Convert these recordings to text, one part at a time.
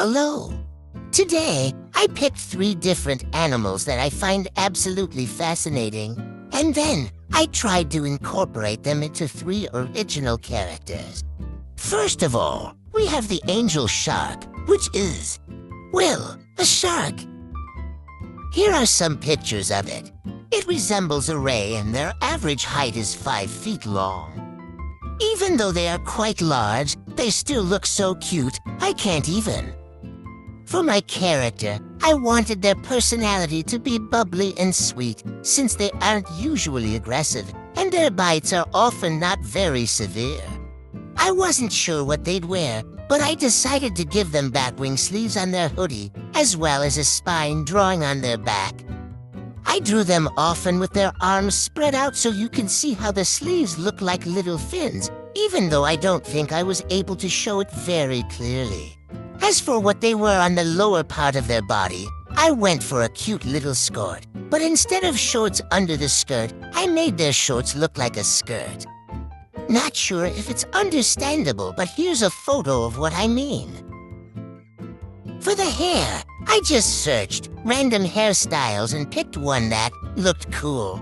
Hello. Today, I picked 3 different animals that I find absolutely fascinating, and then I tried to incorporate them into 3 original characters. First of all, we have the angel shark, which is, well, a shark. Here are some pictures of it. It resembles a ray and their average height is 5 feet long. Even though they are quite large, they still look so cute, I can't even. For my character, I wanted their personality to be bubbly and sweet, since they aren't usually aggressive, and their bites are often not very severe. I wasn't sure what they'd wear, but I decided to give them batwing sleeves on their hoodie, as well as a spine drawing on their back. I drew them often with their arms spread out so you can see how the sleeves look like little fins, even though I don't think I was able to show it very clearly. As for what they were on the lower part of their body, I went for a cute little skirt, but instead of shorts under the skirt, I made their shorts look like a skirt. Not sure if it's understandable, but here's a photo of what I mean. For the hair, I just searched random hairstyles and picked one that looked cool.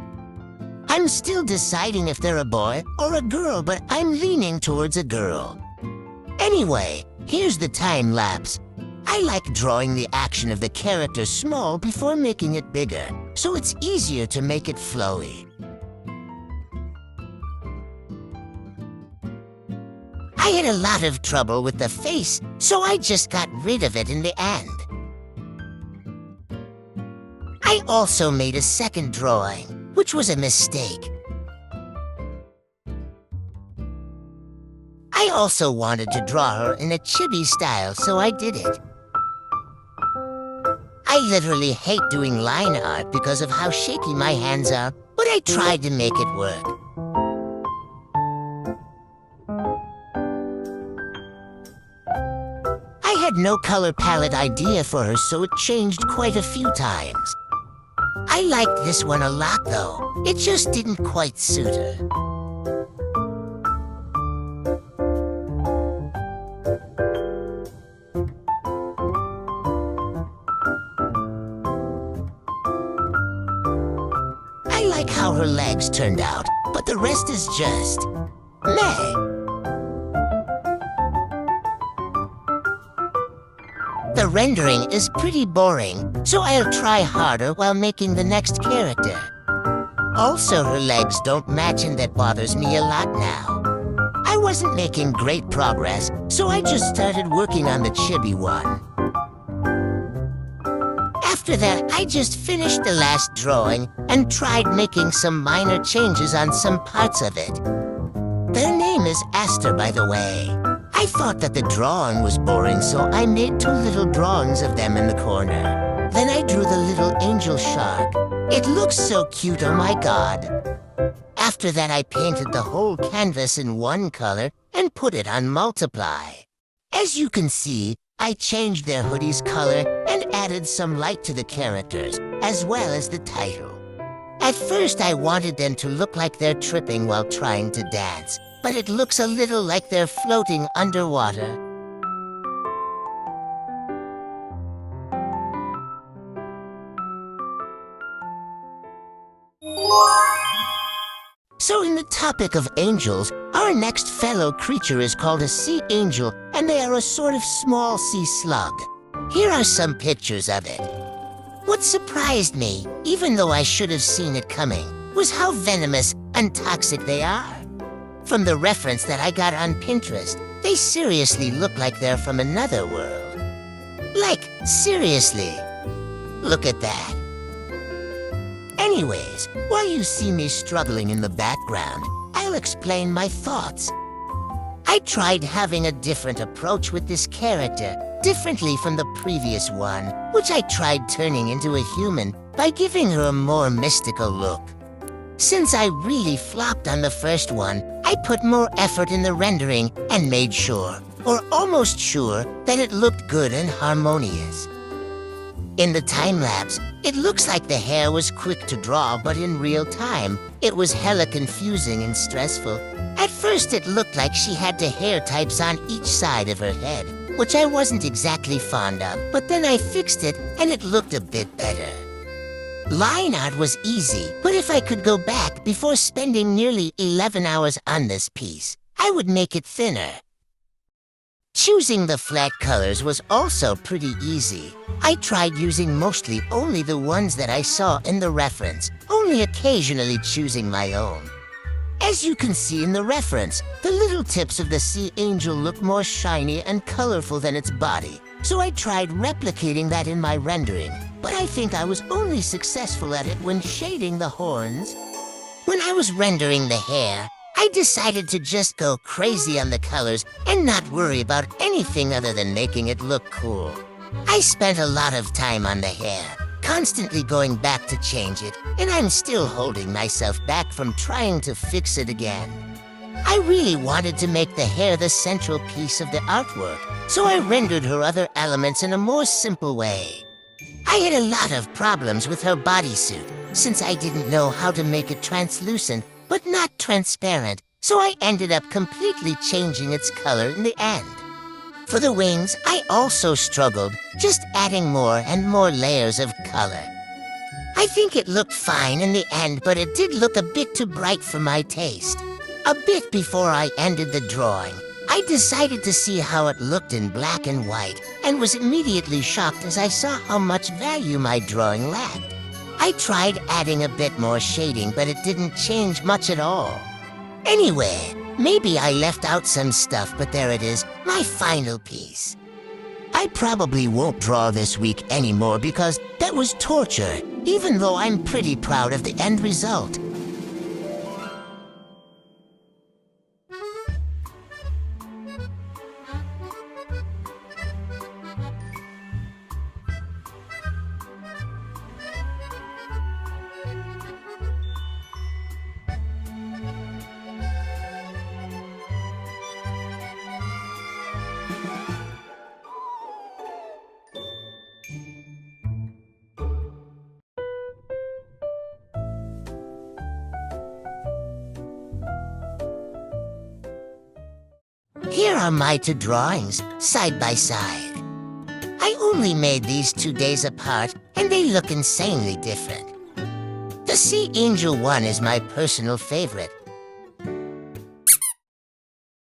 I'm still deciding if they're a boy or a girl, but I'm leaning towards a girl. Anyway, here's the time lapse. I like drawing the action of the character small before making it bigger, so it's easier to make it flowy. I had a lot of trouble with the face, so I just got rid of it in the end. I also made a second drawing, which was a mistake. I also wanted to draw her in a chibi style, so I did it. I literally hate doing line art because of how shaky my hands are, but I tried to make it work. I had no color palette idea for her, so it changed quite a few times. I liked this one a lot, though. It just didn't quite suit her. I like how her legs turned out, but the rest is just meh. The rendering is pretty boring, so I'll try harder while making the next character. Also, her legs don't match, and that bothers me a lot now. I wasn't making great progress, so I just started working on the chibi one. After that, I just finished the last drawing and tried making some minor changes on some parts of it. Their name is Aster, by the way. I thought that the drawing was boring, so I made 2 little drawings of them in the corner. Then I drew the little angel shark. It looks so cute, oh my god. After that, I painted the whole canvas in one color and put it on multiply. As you can see, I changed their hoodie's color and added some light to the characters, as well as the title. At first, I wanted them to look like they're tripping while trying to dance, but it looks a little like they're floating underwater. So in the topic of angels, our next fellow creature is called a sea angel, and they are a sort of small sea slug. Here are some pictures of it. What surprised me, even though I should have seen it coming, was how venomous and toxic they are. From the reference that I got on Pinterest, they seriously look like they're from another world. Like, seriously. Look at that. Anyways, while you see me struggling in the background, I'll explain my thoughts. I tried having a different approach with this character, differently from the previous one, which I tried turning into a human by giving her a more mystical look. Since I really flopped on the first one, I put more effort in the rendering and made sure, or almost sure, that it looked good and harmonious. In the time-lapse, it looks like the hair was quick to draw, but in real time, it was hella confusing and stressful. At first, it looked like she had the hair types on each side of her head, which I wasn't exactly fond of, but then I fixed it and it looked a bit better. Line art was easy, but if I could go back before spending nearly 11 hours on this piece, I would make it thinner. Choosing the flat colors was also pretty easy. I tried using mostly only the ones that I saw in the reference, only occasionally choosing my own. As you can see in the reference, the little tips of the sea angel look more shiny and colorful than its body, so I tried replicating that in my rendering, but I think I was only successful at it when shading the horns. When I was rendering the hair, I decided to just go crazy on the colors and not worry about anything other than making it look cool. I spent a lot of time on the hair, constantly going back to change it, and I'm still holding myself back from trying to fix it again. I really wanted to make the hair the central piece of the artwork, so I rendered her other elements in a more simple way. I had a lot of problems with her bodysuit, since I didn't know how to make it translucent but not transparent, so I ended up completely changing its color in the end. For the wings, I also struggled, just adding more and more layers of color. I think it looked fine in the end, but it did look a bit too bright for my taste. A bit before I ended the drawing, I decided to see how it looked in black and white, and was immediately shocked as I saw how much value my drawing lacked. I tried adding a bit more shading, but it didn't change much at all. Anyway, maybe I left out some stuff, but there it is, my final piece. I probably won't draw this week anymore because that was torture, even though I'm pretty proud of the end result. Here are my two drawings, side by side. I only made these 2 days apart, and they look insanely different. The Sea Angel one is my personal favorite,